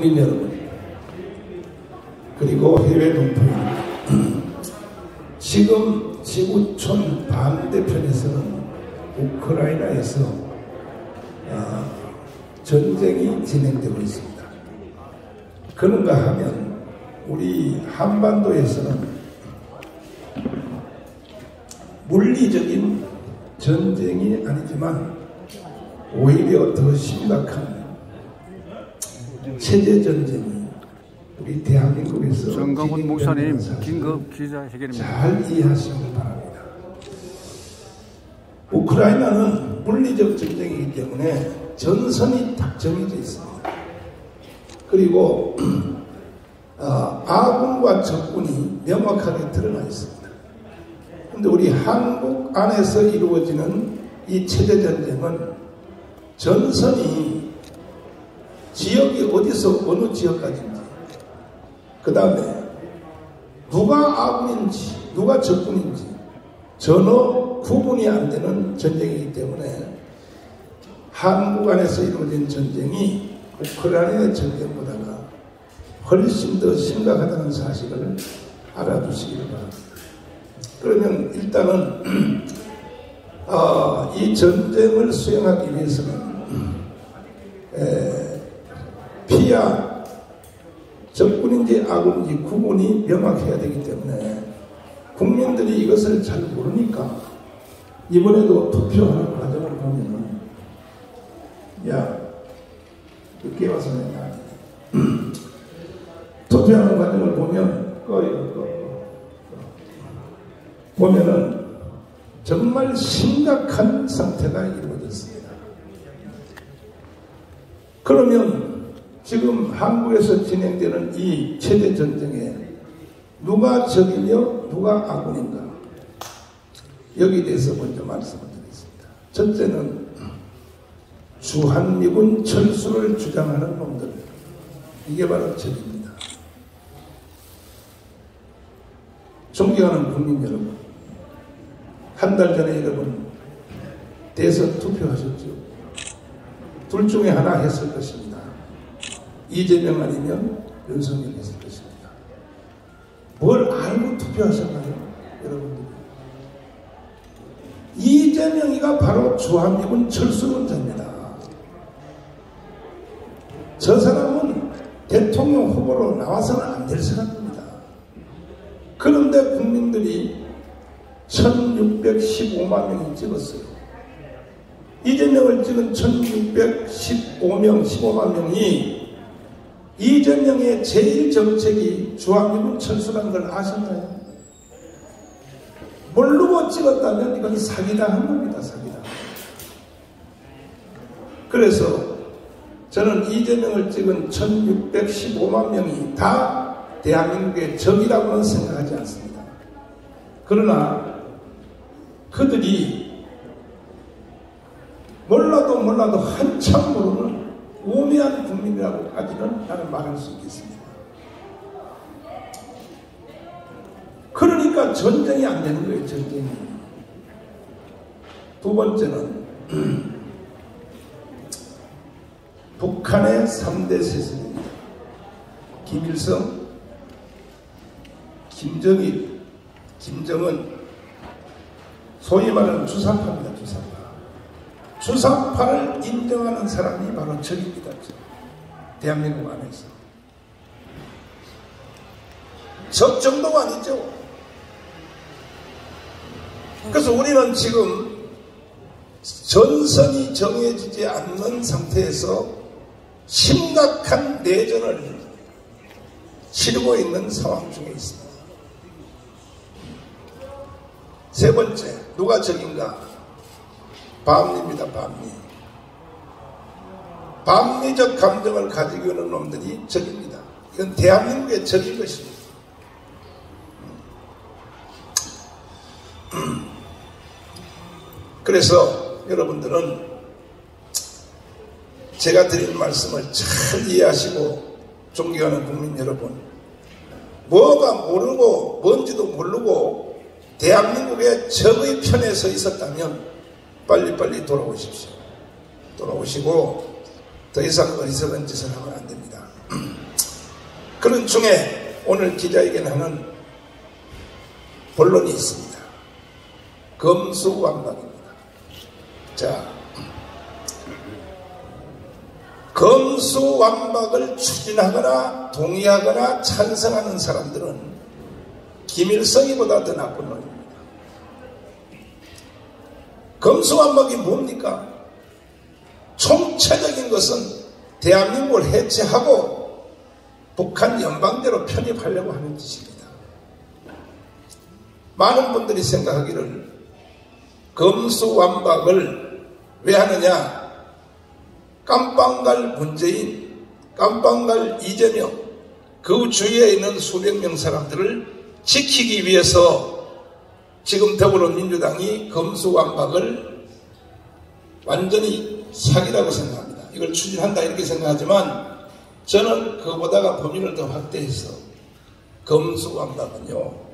국민 여러분, 그리고 해외 동포인 지금 지구촌 반대편에서는 우크라이나에서 전쟁이 진행되고 있습니다. 그런가 하면 우리 한반도에서는 물리적인 전쟁이 아니지만 오히려 더 심각한 체제 전쟁이 우리 대한민국에서 정강훈 목사님 긴급 기자회견입니다. 잘 이해하시기 바랍니다. 우크라이나는 물리적 전쟁이기 때문에 전선이 딱 정해져 있습니다. 그리고 아군과 적군이 명확하게 드러나 있습니다. 그런데 우리 한국 안에서 이루어지는 이 체제 전쟁은 전선이 지역이 어디서 어느 지역까지인지, 그 다음에 누가 아군인지 누가 적군인지 전혀 구분이 안 되는 전쟁이기 때문에 한국 안에서 이루어진 전쟁이 우크라이나의 전쟁보다가 훨씬 더 심각하다는 사실을 알아두시기를 바랍니다. 그러면 일단은 이 전쟁을 수행하기 위해서는 피야 적군인지 아군인지 구분이 명확해야 되기 때문에 국민들이 이것을 잘 모르니까 이번에도 투표하는 과정을 보면은 늦게 와서 내가 투표하는 과정을 보면은 정말 심각한 상태가 이루어졌습니다. 그러면 지금 한국에서 진행되는 이 체제 전쟁에 누가 적이며 누가 아군인가, 여기에 대해서 먼저 말씀을 드리겠습니다. 첫째는 주한미군 철수를 주장하는 놈들, 이게 바로 적입니다. 존경하는 국민 여러분, 한 달 전에 여러분 대선 투표하셨죠? 둘 중에 하나 했을 것입니다. 이재명 아니면 윤석열 했을 것입니다. 뭘 알고 투표하셨나요, 여러분들? 이재명이가 바로 주한미군 철수론자입니다. 저 사람은 대통령 후보로 나와서는 안 될 사람입니다. 그런데 국민들이 1615만 명이 찍었어요. 이재명을 찍은 1615명, 15만 명이 이재명의 제일 정책이 주한미군 철수라는 걸 아셨나요? 모르고 찍었다면 이건 사기당한 겁니다. 사기당. 그래서 저는 이재명을 찍은 1615만 명이 다 대한민국의 적이라고는 생각하지 않습니다. 그러나 그들이 몰라도 한참 모르는 우매한 국민이라고까지는 나는 말할 수 있겠습니다. 그러니까 전쟁이 안 되는 거예요, 전쟁이. 두 번째는 북한의 3대 세습입니다. 김일성, 김정일, 김정은, 소위 말하는 주사파입니다. 주사파. 주사파를 인정하는 사람이 바로 적입니다. 대한민국 안에서. 적 정도가 아니죠. 그래서 우리는 지금 전선이 정해지지 않는 상태에서 심각한 내전을 치르고 있는 상황 중에 있습니다. 세 번째, 누가 적인가? 반미입니다. 반미. 반미적 감정을 가지고 있는 놈들이 적입니다. 이건 대한민국의 적인 것입니다. 그래서 여러분들은 제가 드린 말씀을 잘 이해하시고, 존경하는 국민 여러분, 뭐가 모르고 뭔지도 모르고 대한민국의 적의 편에 서 있었다면 빨리빨리 돌아오십시오. 돌아오시고 더 이상 어리석은 짓을 하면 안 됩니다. 그런 중에 오늘 기자회견하는 본론이 있습니다. 검수완박입니다. 자, 검수완박을 추진하거나 동의하거나 찬성하는 사람들은 김일성이보다 더 나쁜 놈입니다. 검수완박이 뭡니까? 총체적인 것은 대한민국을 해체하고 북한 연방대로 편입하려고 하는 짓입니다. 많은 분들이 생각하기를 검수완박을 왜 하느냐? 깜빵갈 문재인, 깜빵갈 이재명, 그 주위에 있는 수백 명 사람들을 지키기 위해서 지금 더불어민주당이 검수완박을 완전히 사기라고 생각합니다. 이걸 추진한다 이렇게 생각하지만 저는 그보다가 범위를 더 확대해서 검수완박은요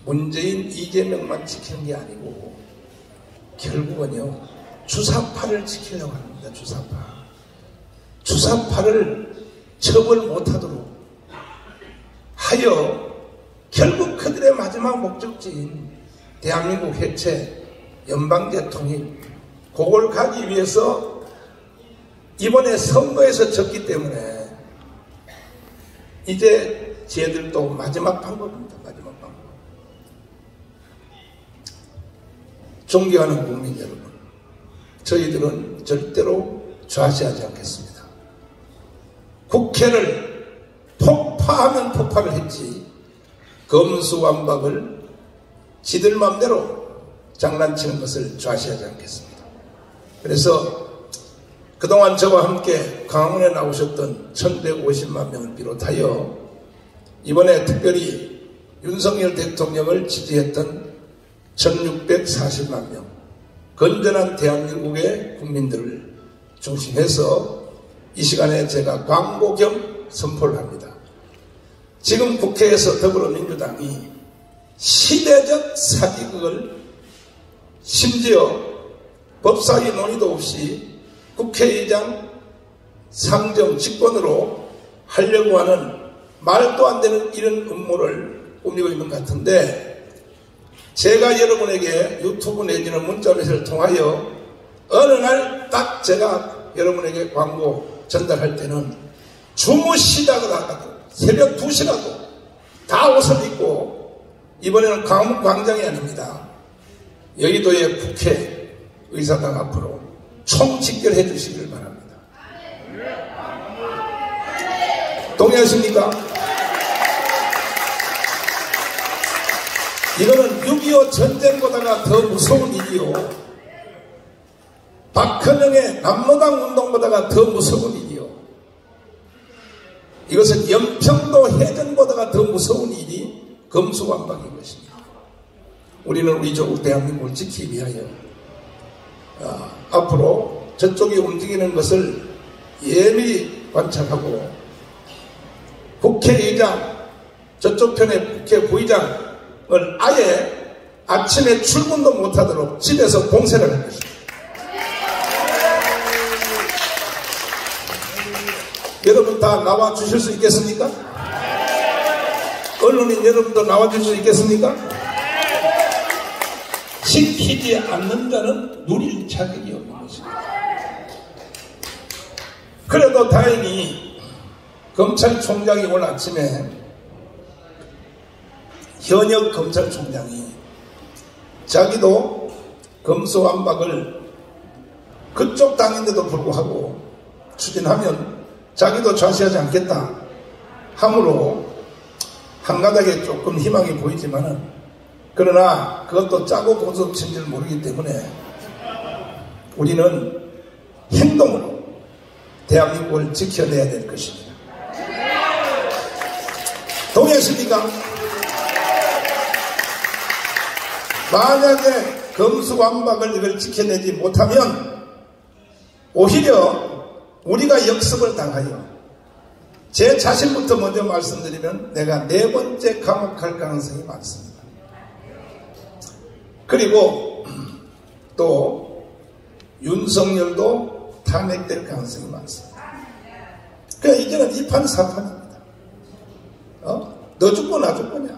문재인, 이재명만 지키는 게 아니고 결국은요 주사파를 지키려고 합니다. 주사파를 처벌 못하도록 하여 결국 그들의 마지막 목적지인 대한민국 해체, 연방제 통일, 그걸 가기 위해서 이번에 선거에서 졌기 때문에 이제 쟤들도 마지막 방법입니다. 마지막 방법. 존경하는 국민 여러분, 저희들은 절대로 좌시하지 않겠습니다. 국회를 폭파하면 폭파를 했지 검수완박을 지들 맘대로 장난치는 것을 좌시하지 않겠습니다. 그래서 그동안 저와 함께 강원에 나오셨던 1150만 명을 비롯하여 이번에 특별히 윤석열 대통령을 지지했던 1640만 명, 건전한 대한민국의 국민들을 중심해서 이 시간에 제가 광고 겸 선포를 합니다. 지금 국회에서 더불어민주당이 시대적 사기극을 심지어 법사위 논의도 없이 국회의장 상정 직권으로 하려고 하는 말도 안 되는 이런 음모를 꾸미고 있는 것 같은데, 제가 여러분에게 유튜브 내지는 문자메시지를 통하여 어느 날 딱 제가 여러분에게 광고 전달할 때는 주무시다가도 새벽 2시라도 다 옷을 입고, 이번에는 강원 광장이 아닙니다, 여의도의 국회의사당 앞으로 총 집결해 주시길 바랍니다. 동의하십니까? 이거는 6.25 전쟁보다가 더 무서운 일이요, 박헌영의 남로당 운동보다가 더 무서운 일이요, 이것은 연평도 해전보다가 더 무서운 일이 검수완박인 것입니다. 우리는 우리 조국 대한민국을 지키기 위하여 앞으로 저쪽이 움직이는 것을 예밀히 관찰하고, 국회의장, 저쪽 편의 국회 부의장을 아예 아침에 출근도 못하도록 집에서 봉쇄를 할 것입니다. 여러분 다 나와 주실 수 있겠습니까? 언론인 여러분도 나와 주실 수 있겠습니까? 지키지 않는 자는 누릴 자격이 없는 것입니다. 그래도 다행히 검찰총장이 오늘 아침에, 현역 검찰총장이 자기도 검수완박을 그쪽 당인데도 불구하고 추진하면 자기도 좌시하지 않겠다 함으로 한가닥에 조금 희망이 보이지만은, 그러나 그것도 짜고 고속친 줄 모르기 때문에 우리는 행동으로 대한민국을 지켜내야 될 것입니다. 동의하십니까? 만약에 검수완박을 이걸 지켜내지 못하면 오히려 우리가 역습을 당하여, 제 자신부터 먼저 말씀드리면 내가 4번째 감옥 갈 가능성이 많습니다. 그리고 또 윤석열도 탄핵될 가능성이 많습니다. 그러니까 이제는 이판사판입니다. 너 죽고 나 죽고냐?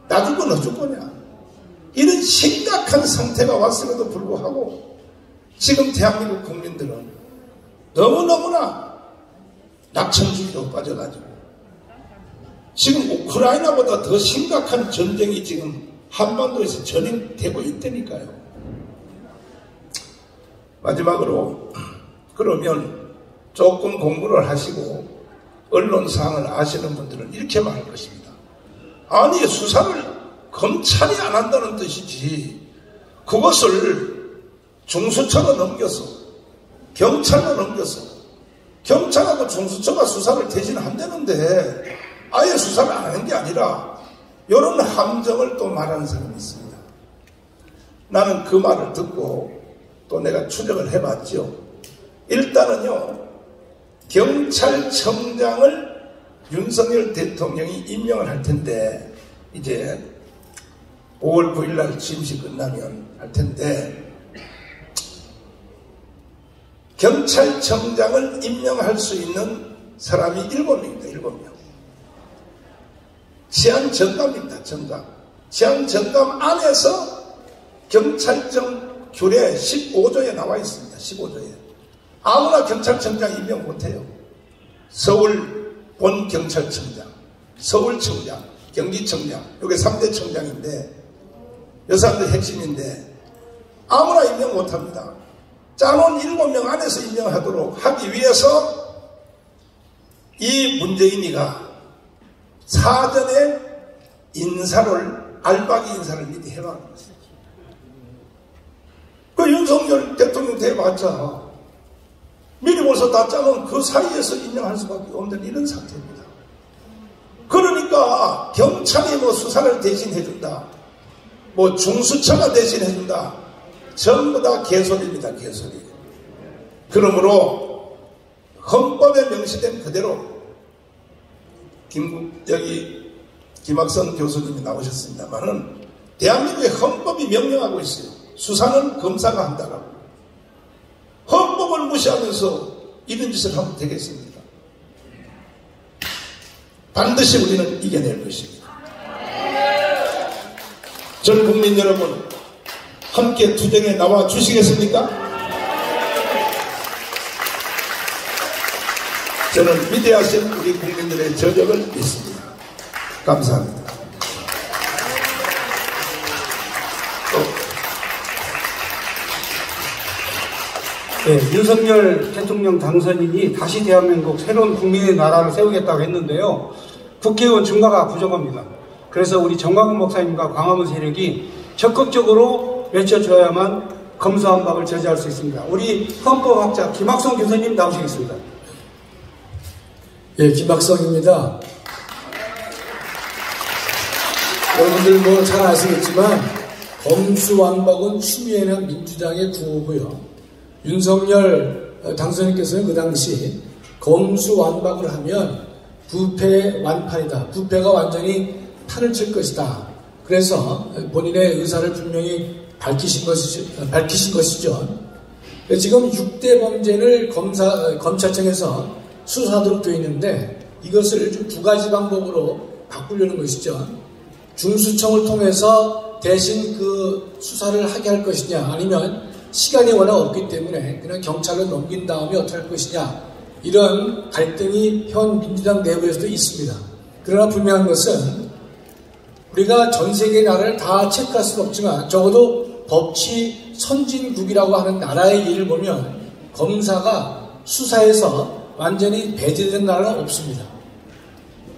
나 죽고 너 죽고냐? 이런 심각한 상태가 왔음에도 불구하고 지금 대한민국 국민들은 너무너무나 낙천주의로 빠져가지고 지금 우크라이나보다 더 심각한 전쟁이 지금 한반도에서 전행되고 있다니까요. 마지막으로 그러면 조금 공부를 하시고 언론사항을 아시는 분들은 이렇게 말할 것입니다. 아니 수사를 검찰이 안 한다는 뜻이지 그것을 중수처로 넘겨서 경찰로 넘겨서 경찰하고 중수처가 수사를 대신 한다는데 아예 수사를 안 하는 게 아니라 이런 함정을 또 말하는 사람이 있습니다. 나는 그 말을 듣고 또 내가 추적을 해봤죠. 일단은요, 경찰청장을 윤석열 대통령이 임명을 할 텐데 이제 5월 9일 날 취임식 끝나면 할 텐데 경찰청장을 임명할 수 있는 사람이 7명입니다. 7명. 치안정감입니다. 정감. 치안정감 안에서 경찰청 규례 15조에 나와 있습니다. 15조에. 아무나 경찰청장 임명 못해요. 서울 본경찰청장, 서울청장, 경기청장, 이게 3대 청장인데 이 사람들 핵심인데 아무나 임명 못합니다. 짜놓은 7명 안에서 임명하도록 하기 위해서 이 문재인이가 사전에 알박이 인사를 미리 해놓은 것입니다. 그 윤석열 대통령 돼봤자 미리 벌써 다 짜면 그 사이에서 임명할 수밖에 없는 이런 상태입니다. 그러니까 경찰이 뭐 수사를 대신해준다, 뭐 중수처가 대신해준다, 전부 다 개소리입니다. 개소리. 그러므로 헌법에 명시된 그대로 김학선 교수님이 나오셨습니다만은 대한민국의 헌법이 명령하고 있어요. 수사는 검사가 한다라고. 헌법을 무시하면서 이런 짓을 하면 되겠습니까? 반드시 우리는 이겨낼 것입니다. 전 국민 여러분 함께 투쟁에 나와 주시겠습니까? 저는 위대하신 우리 국민들의 저력을 믿습니다. 감사합니다. 네, 윤석열 대통령 당선인이 다시 대한민국 새로운 국민의 나라를 세우겠다고 했는데요. 국회의원 증가가 부족합니다. 그래서 우리 정광훈 목사님과 광화문 세력이 적극적으로 외쳐줘야만 검수완박을 저지할 수 있습니다. 우리 헌법학자 김학성 교수님 나오시겠습니다. 예, 김학성입니다. 여러분들 뭐 잘 아시겠지만 검수완박은 추미애는 민주당의 구호고요. 윤석열 당선인께서는 그 당시 검수완박을 하면 부패 완판이다. 부패가 완전히 판을 칠 것이다. 그래서 본인의 의사를 분명히 밝히신 것이죠. 지금 6대 범죄를 검찰청에서 수사하도록 되어 있는데 이것을 좀 두 가지 방법으로 바꾸려는 것이죠. 중수청을 통해서 대신 그 수사를 하게 할 것이냐, 아니면 시간이 워낙 없기 때문에 그냥 경찰로 넘긴 다음에 어떻게 할 것이냐, 이런 갈등이 현 민주당 내부에서도 있습니다. 그러나 분명한 것은 우리가 전 세계 나라를 다 체크할 수는 없지만 적어도 법치 선진국이라고 하는 나라의 예를 보면 검사가 수사에서 완전히 배제된 나라는 없습니다.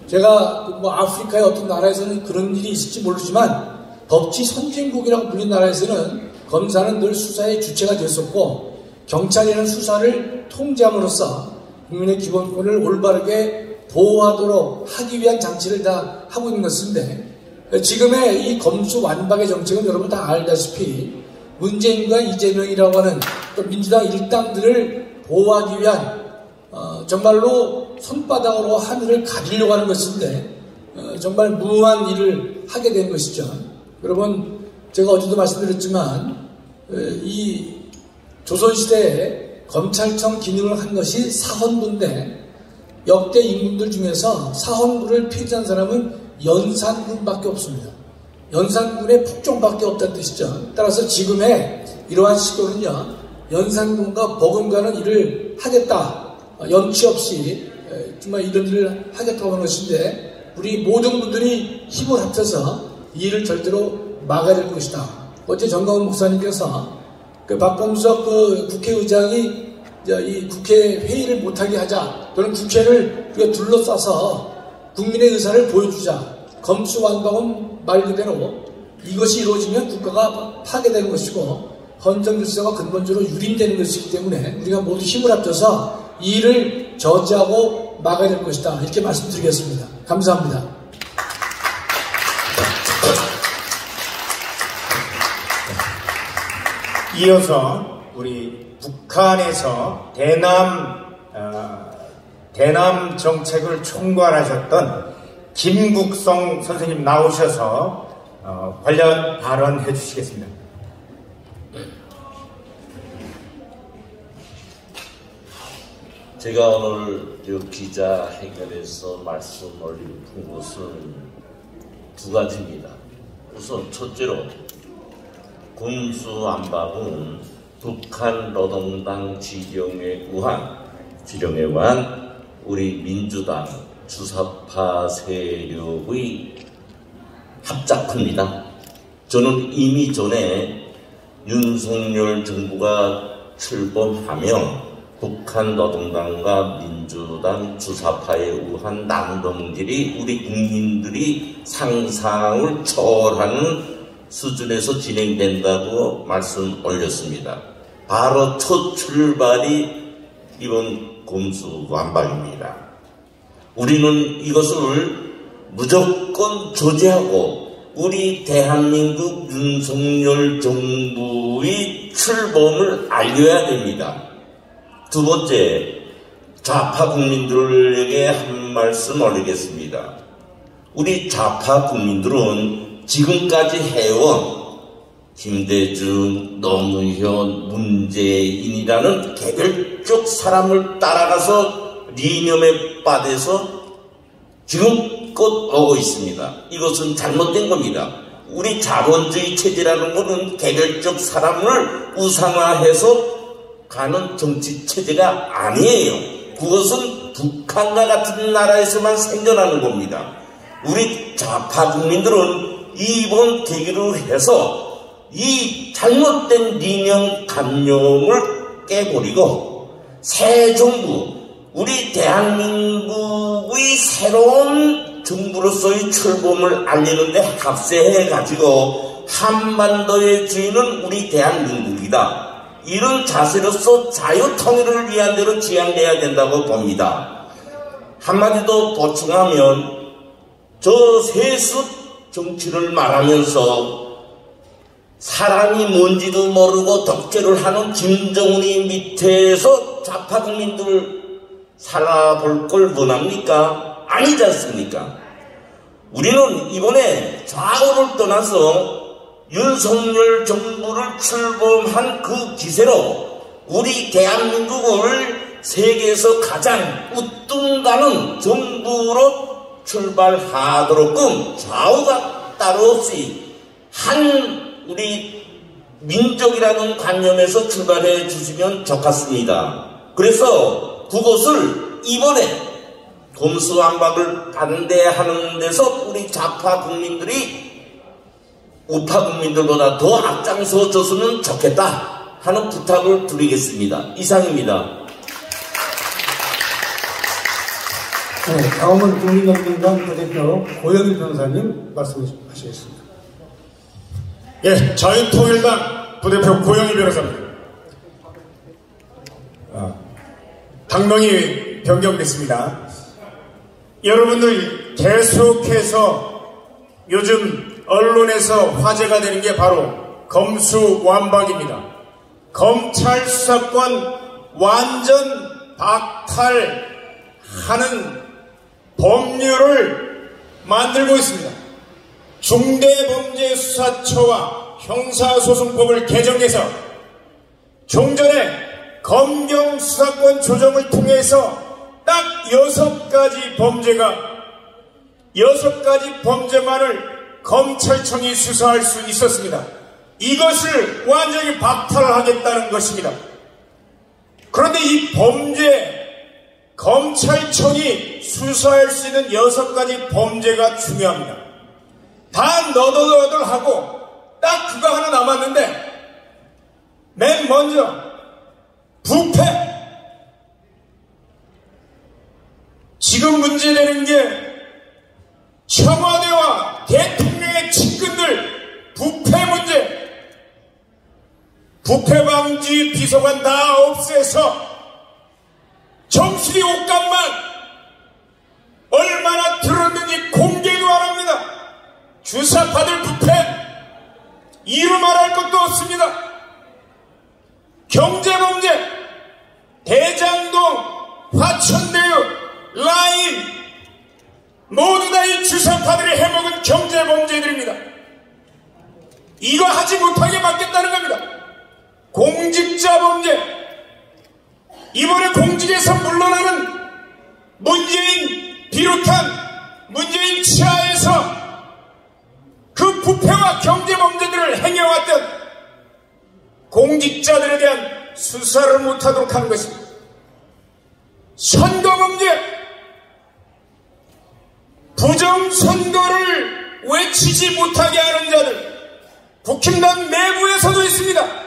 제가 뭐 아프리카의 어떤 나라에서는 그런 일이 있을지 모르지만 법치 선진국이라고 불린 나라에서는 검사는 늘 수사의 주체가 됐었고 경찰이라는 수사를 통제함으로써 국민의 기본권을 올바르게 보호하도록 하기 위한 장치를 다 하고 있는 것인데, 지금의 이 검수완박의 정책은 여러분 다 알다시피 문재인과 이재명이라고 하는 또 민주당 일당들을 보호하기 위한 정말로 손바닥으로 하늘을 가리려고 하는 것인데 정말 무모한 일을 하게 된 것이죠. 여러분, 제가 어제도 말씀드렸지만 이 조선시대에 검찰청 기능을 한 것이 사헌부인데 역대 임금들 중에서 사헌부를 폐지한 사람은 연산군밖에 없습니다. 연산군의 폭정밖에 없다는 뜻이죠. 따라서 지금의 이러한 시도는요, 연산군과 버금가는 일을 하겠다, 염치 없이 정말 이런 일을 하겠다고 하는 것인데, 우리 모든 분들이 힘을 합쳐서 이 일을 절대로 막아야 될 것이다. 어제 정강훈 목사님께서 그 박범석 그 국회의장이 이 국회 회의를 못하게 하자, 또는 국회를 우리가 둘러싸서 국민의 의사를 보여주자, 검수완박은 말 그대로 이것이 이루어지면 국가가 파괴되는 것이고 헌정 질서가 근본적으로 유린되는 것이기 때문에 우리가 모두 힘을 합쳐서 이 일을 저지하고 막아야 될 것이다, 이렇게 말씀드리겠습니다. 감사합니다. 이어서 우리 북한에서 대남 정책을 총괄하셨던 김국성 선생님 나오셔서 관련 발언해 주시겠습니다. 제가 오늘 기자회견에서 말씀 올린 것은 두 가지입니다. 우선 첫째로 검수완박은 북한 노동당 지령에 의한 우리 민주당 주사파 세력의 합작입니다. 저는 이미 전에 윤석열 정부가 출범하며 북한 노동당과 민주당 주사파에 의한 난동질이 우리 국민들이 상상을 초월하는 수준에서 진행된다고 말씀 올렸습니다. 바로 첫 출발이 이번 검수완박입니다. 우리는 이것을 무조건 조지하고 우리 대한민국 윤석열 정부의 출범을 알려야 됩니다. 두 번째, 좌파 국민들에게 한 말씀 올리겠습니다. 우리 좌파 국민들은 지금까지 해온 김대중, 노무현, 문재인이라는 개별적 사람을 따라가서 이념에 빠져서 지금껏 오고 있습니다. 이것은 잘못된 겁니다. 우리 자본주의 체제라는 것은 개별적 사람을 우상화해서 가는 정치 체제가 아니에요. 그것은 북한과 같은 나라에서만 생겨나는 겁니다. 우리 좌파 국민들은 이번 계기로 해서 이 잘못된 이념 감염을 깨버리고 새 정부, 우리 대한민국의 새로운 정부로서의 출범을 알리는데 합세해가지고 한반도의 주인은 우리 대한민국이다, 이런 자세로서 자유통일을 위한 대로 지향돼야 된다고 봅니다. 한마디도 보충하면 저 세습 정치를 말하면서 사람이 뭔지도 모르고 독재를 하는 김정은이 밑에서 좌파 국민들 살아볼 걸 원합니까? 아니지 않습니까? 우리는 이번에 좌우를 떠나서 윤석열 정부를 출범한 그 기세로 우리 대한민국을 세계에서 가장 우뚱가는 정부로 출발하도록끔 좌우가 따로 없이 한 우리 민족이라는 관념에서 출발해 주시면 좋겠습니다. 그래서 그것을 이번에 검수완박을 반대하는 데서 우리 좌파 국민들이 우파 국민들보다 더 앞장서 줬으면 좋겠다 하는 부탁을 드리겠습니다. 이상입니다. 네, 다음은 국민연맹당 부대표 고영일 변호사님 말씀하시겠습니다. 예, 자유통일당 부대표 고영일 변호사입니다. 당명이 변경됐습니다. 여러분들 계속해서 요즘 언론에서 화제가 되는 게 바로 검수완박입니다. 검찰 수사권 완전 박탈하는 법률을 만들고 있습니다. 중대범죄수사처와 형사소송법을 개정해서 종전에 검경수사권 조정을 통해서 딱 딱 6가지 범죄만을 검찰청이 수사할 수 있었습니다. 이것을 완전히 박탈하겠다는 것입니다. 그런데 이 범죄, 검찰청이 수사할 수 있는 6가지 범죄가 중요합니다. 다 너덜너덜하고 딱 그거 하나 남았는데, 맨 먼저 부패. 지금 문제되는 게 청와대와 대통령의 측근들 부패 문제. 부패방지 비서관 다 없애서 정수리 옷값만 얼마나 들었는지 공개도 안 합니다. 주사파들 부패 이루 말할 것도 없습니다. 경제범죄, 대장동, 화천대유, 라인 모두 다 이 주사파들이 해먹은 경제범죄들입니다. 이거 하지 못하게 막겠다는 겁니다. 공직자 범죄, 이번에 공직에서 물러나는 문재인 비롯한 문재인 치하에서 그 부패와 경제범죄들을 행해왔던 공직자들에 대한 수사를 못하도록 하는 것입니다. 선거범죄, 부정선거를 외치지 못하게 하는 자들, 국힘당 내부에서도 있습니다.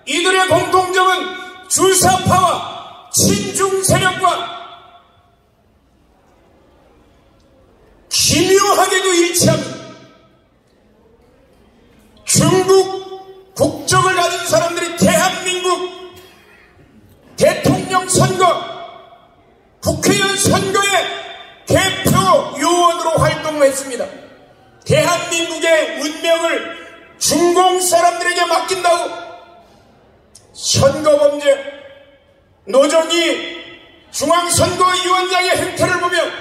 이들의 공통점은 주사파와 친중 세력과 기묘하게도 일치합니다. 중국 국적을 가진 사람들이 대한민국 대통령 선거, 국회의원 선거에 대표 요원으로 활동을 했습니다. 대한민국의 운명을 중공 사람들에게 맡긴다고 선거범죄, 노정희 중앙선거위원장의 행태를 보면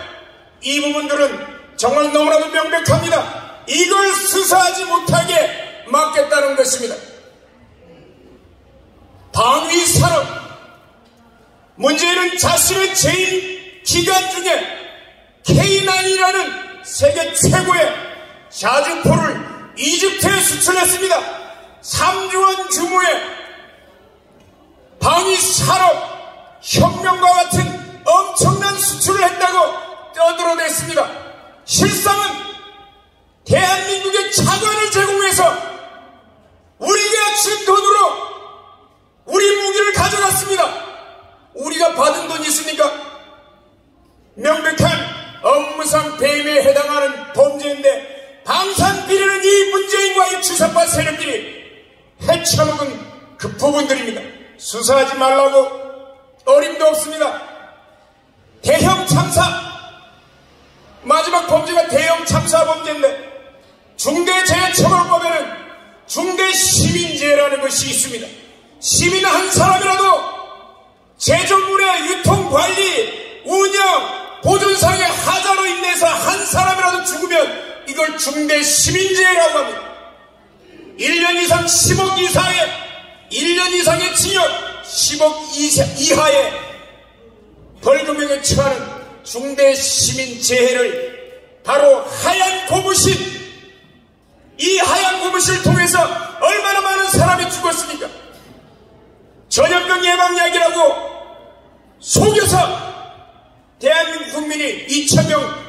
이 부분들은 정말 너무나도 명백합니다. 이걸 수사하지 못하게 막겠다는 것입니다. 방위산업, 문제는 자신의 재임 기간 중에 K9이라는 세계 최고의 자주포를 이집트에 수출했습니다. 3조 원 규모의 방위산업 혁명과 같은 엄청난 수출을 했다고 떠들어댔습니다. 실상은 대한민국의 자관을 제공해서 우리가 준 돈으로 우리 무기를 가져갔습니다. 우리가 받은 돈이 있습니까? 명백한 업무상 배임에 해당하는 범죄인데 방산비리는 이 문재인과 이 주사파 세력들이 헤쳐먹은 그 부분들입니다. 수사하지 말라고 어림도 없습니다. 대형 참사, 마지막 범죄가 대형 참사 범죄인데 중대재해처벌법에는 중대시민재해라는 것이 있습니다. 시민 한 사람이라도 제조물의 유통관리, 운영, 보존상의 하자로 인해서 한 사람이라도 죽으면 이걸 중대시민재해라고 합니다. 1년 이상 10억 이하의 1년 이상의 징역, 10억 이하의 벌금형에 처하는 중대시민재해를 바로 하얀 고무신, 이 하얀 고무신을 통해서 얼마나 많은 사람이 죽었습니까? 전염병 예방약이라고 속여서 대한민국 국민이 2,000명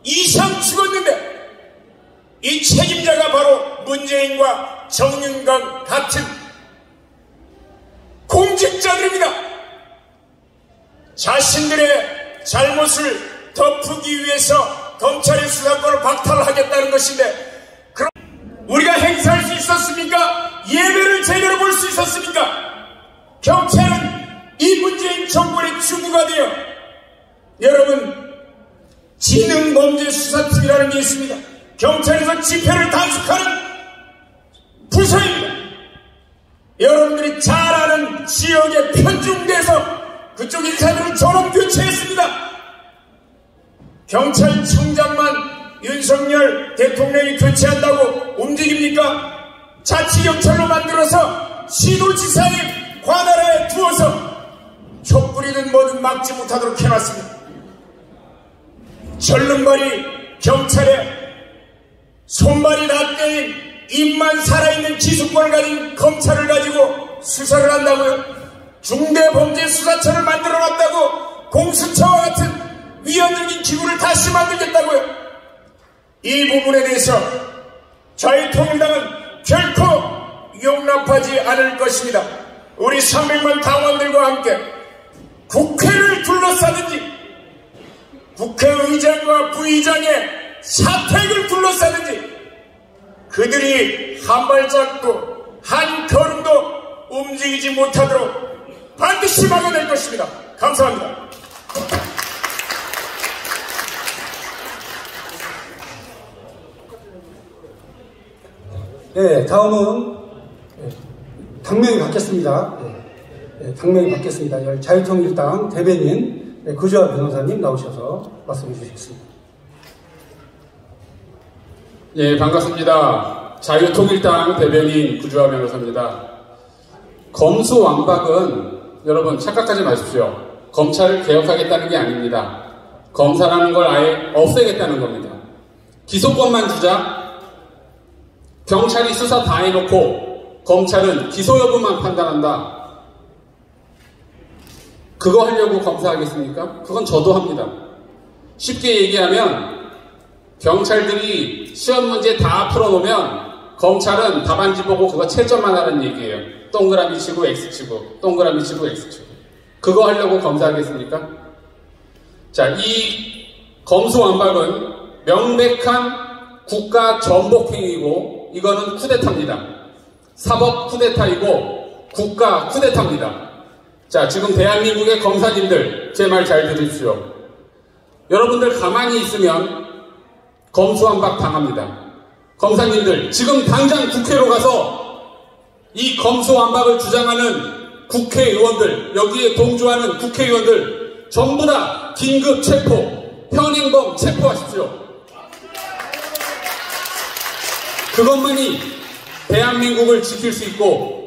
이상 죽었는데 이 책임자가 바로 문재인과 정윤강 같은 공직자들입니다. 자신들의 잘못을 덮기 위해서 검찰의 수사권을 박탈하겠다는 것인데, 그럼 우리가 행사할 수 있었습니까? 예배를 제대로 볼 수 있었습니까? 경찰은 이 문재인 정권의 주구가 되어, 여러분, 지능범죄수사팀이라는 게 있습니다. 경찰에서 집회를 단속하는 부서입니다. 여러분들이 잘 아는 지역에 편중돼서 그쪽 인사들을 전원 교체했습니다. 경찰청장만 윤석열 대통령이 교체한다고 움직입니까? 자치경찰로 만들어서 시도지사의 관할에 두어서 촛불이든 뭐든 막지 못하도록 해놨습니다. 절름발이 경찰에 손발이 닿대인 입만 살아있는 기수권을 가진 검찰을 가지고 수사를 한다고요? 중대범죄수사처를 만들어놨다고? 공수처와 같은 위헌적인 기구를 다시 만들겠다고요? 이 부분에 대해서 자유통일당은 결코 용납하지 않을 것입니다. 우리 300만 당원들과 함께 국회를 둘러싸든지 국회의장과 부의장의 사택을 둘러싸든지 그들이 한 발짝도 한 걸음도 움직이지 못하도록 반드시 막아낼 것입니다. 감사합니다. 네, 다음은 당명이 바뀌었습니다. 당명이 바뀌었습니다. 자유통일당 대변인 구주환 변호사님 나오셔서 말씀해 주시겠습니다. 예, 반갑습니다. 자유통일당 대변인 구주환 변호사입니다. 검수완박은 여러분 착각하지 마십시오. 검찰을 개혁하겠다는 게 아닙니다. 검사라는 걸 아예 없애겠다는 겁니다. 기소권만 주자. 경찰이 수사 다 해놓고 검찰은 기소 여부만 판단한다. 그거 하려고 검사하겠습니까? 그건 저도 합니다. 쉽게 얘기하면 경찰들이 시험 문제 다 풀어놓으면 검찰은 답안지 보고 그거 채점만 하는 얘기예요. 동그라미 치고 X치고 동그라미 치고 X치고. 그거 하려고 검사하겠습니까? 자, 이 검수완박은 명백한 국가 전복행위고 이거는 쿠데타입니다. 사법 쿠데타이고 국가 쿠데타입니다. 자, 지금 대한민국의 검사님들 제 말 잘 들으십시오. 여러분들 가만히 있으면 검수완박 당합니다. 검사님들 지금 당장 국회로 가서 이 검수완박을 주장하는 국회의원들, 여기에 동조하는 국회의원들 전부 다 긴급 체포, 현행범 체포하십시오. 그것만이 대한민국을 지킬 수 있고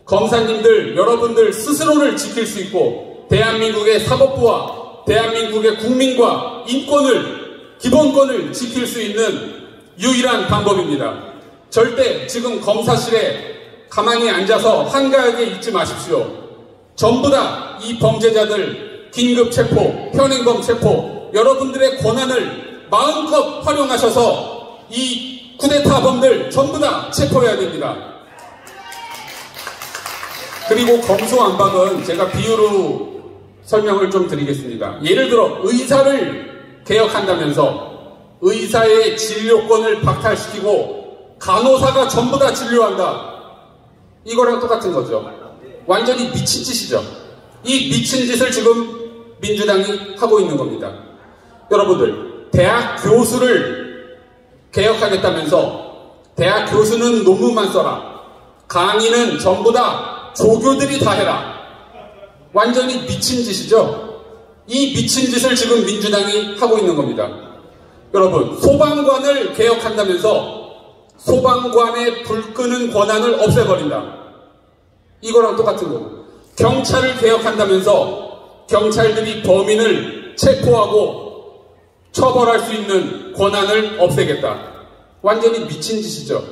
검사님들 여러분들 스스로를 지킬 수 있고 대한민국의 사법부와 대한민국의 국민과 인권을 기본권을 지킬 수 있는 유일한 방법입니다. 절대 지금 검사실에 가만히 앉아서 한가하게 있지 마십시오. 전부 다 이 범죄자들 긴급 체포, 현행범 체포 여러분들의 권한을 마음껏 활용하셔서 이 쿠데타범들 전부 다 체포해야 됩니다. 그리고 검수완박은 제가 비유로 설명을 좀 드리겠습니다. 예를 들어 의사를 개혁한다면서 의사의 진료권을 박탈시키고 간호사가 전부 다 진료한다. 이거랑 똑같은 거죠. 완전히 미친 짓이죠. 이 미친 짓을 지금 민주당이 하고 있는 겁니다. 여러분들 대학 교수를 개혁하겠다면서 대학 교수는 논문만 써라. 강의는 전부 다 조교들이 다 해라. 완전히 미친 짓이죠. 이 미친 짓을 지금 민주당이 하고 있는 겁니다. 여러분 소방관을 개혁한다면서 소방관의 불 끄는 권한을 없애버린다. 이거랑 똑같은 거고 경찰을 개혁한다면서 경찰들이 범인을 체포하고 처벌할 수 있는 권한을 없애겠다. 완전히 미친 짓이죠.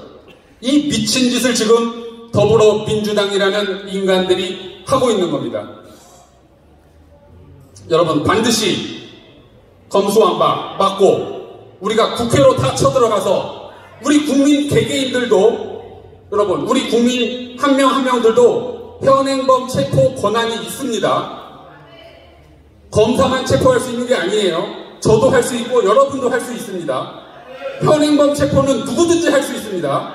이 미친 짓을 지금 더불어민주당이라는 인간들이 하고 있는 겁니다. 여러분 반드시 검수완박 막고 우리가 국회로 다 쳐들어가서 우리 국민 개개인들도 여러분 우리 국민 한 명 한 명들도 현행범 체포 권한이 있습니다. 검사만 체포할 수 있는 게 아니에요. 저도 할 수 있고 여러분도 할 수 있습니다. 현행범 체포는 누구든지 할 수 있습니다.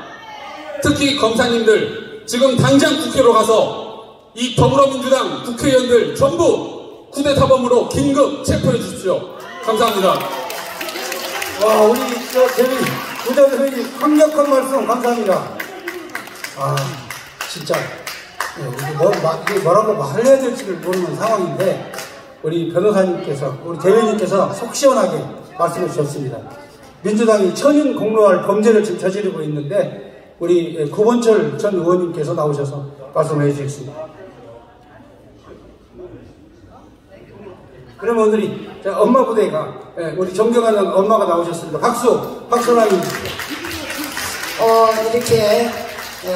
특히 검사님들 지금 당장 국회로 가서 이 더불어민주당 국회의원들 전부 쿠데타범으로 긴급 체포해 주십시오. 감사합니다. 와, 우리 부자 대표님 강력한 말씀 감사합니다. 아, 진짜 뭐라고 말을 해야 될지를 모르는 상황인데 우리 변호사님께서 우리 대변인께서 속 시원하게 말씀해 주셨습니다. 민주당이 천인 공로할 범죄를 지금 저지르고 있는데 우리 구본철 전 의원님께서 나오셔서 말씀을 해주시겠습니다. 그러면 오늘이 엄마 부대가 우리 존경하는 엄마가 나오셨습니다. 박수 하나 주십시오. 이렇게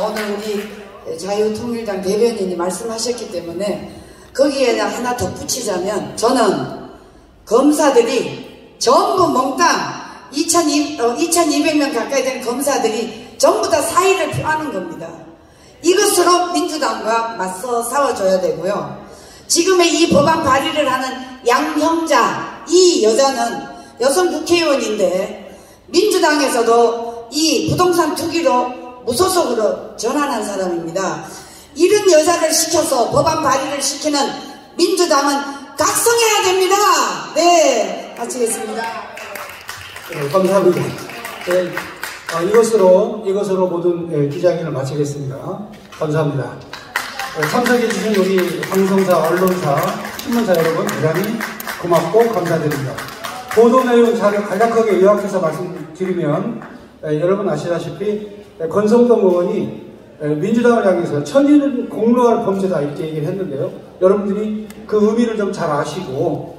오늘 우리 자유통일당 대변인이 말씀하셨기 때문에 거기에 하나 덧붙이자면 저는 검사들이 전부 몽땅 2200명 가까이 되는 검사들이 전부 다 사의를 표하는 겁니다. 이것으로 민주당과 맞서 싸워줘야 되고요. 지금의 이 법안 발의를 하는 양형자, 이 여자는 여성 국회의원인데 민주당에서도 이 부동산 투기로 무소속으로 전환한 사람입니다. 이런 여자를 시켜서 법안 발의를 시키는 민주당은 각성해야 됩니다. 네, 마치겠습니다. 네, 감사합니다. 네, 이것으로 모든 기자회견을 마치겠습니다. 감사합니다. 참석해주신 우리 방송사, 언론사, 신문사 여러분 대단히 고맙고 감사드립니다. 보도 내용 자료 간략하게 요약해서 말씀드리면 여러분 아시다시피 권성동 의원이 민주당을 향해서 천인은 공로할 범죄다 이렇게 얘기를 했는데요. 여러분들이 그 의미를 좀 잘 아시고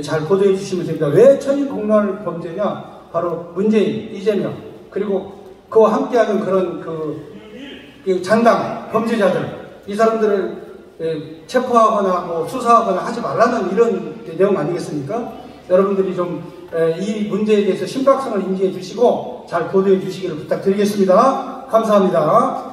잘 보도해 주시면 됩니다. 왜 천인 공로할 범죄냐? 바로 문재인, 이재명 그리고 그와 함께하는 그런 그 장당 범죄자들 이 사람들을 체포하거나 뭐 수사하거나 하지 말라는 이런 내용 아니겠습니까? 여러분들이 좀 이 문제에 대해서 심각성을 인지해 주시고 잘 보도해 주시기를 부탁드리겠습니다. 감사합니다.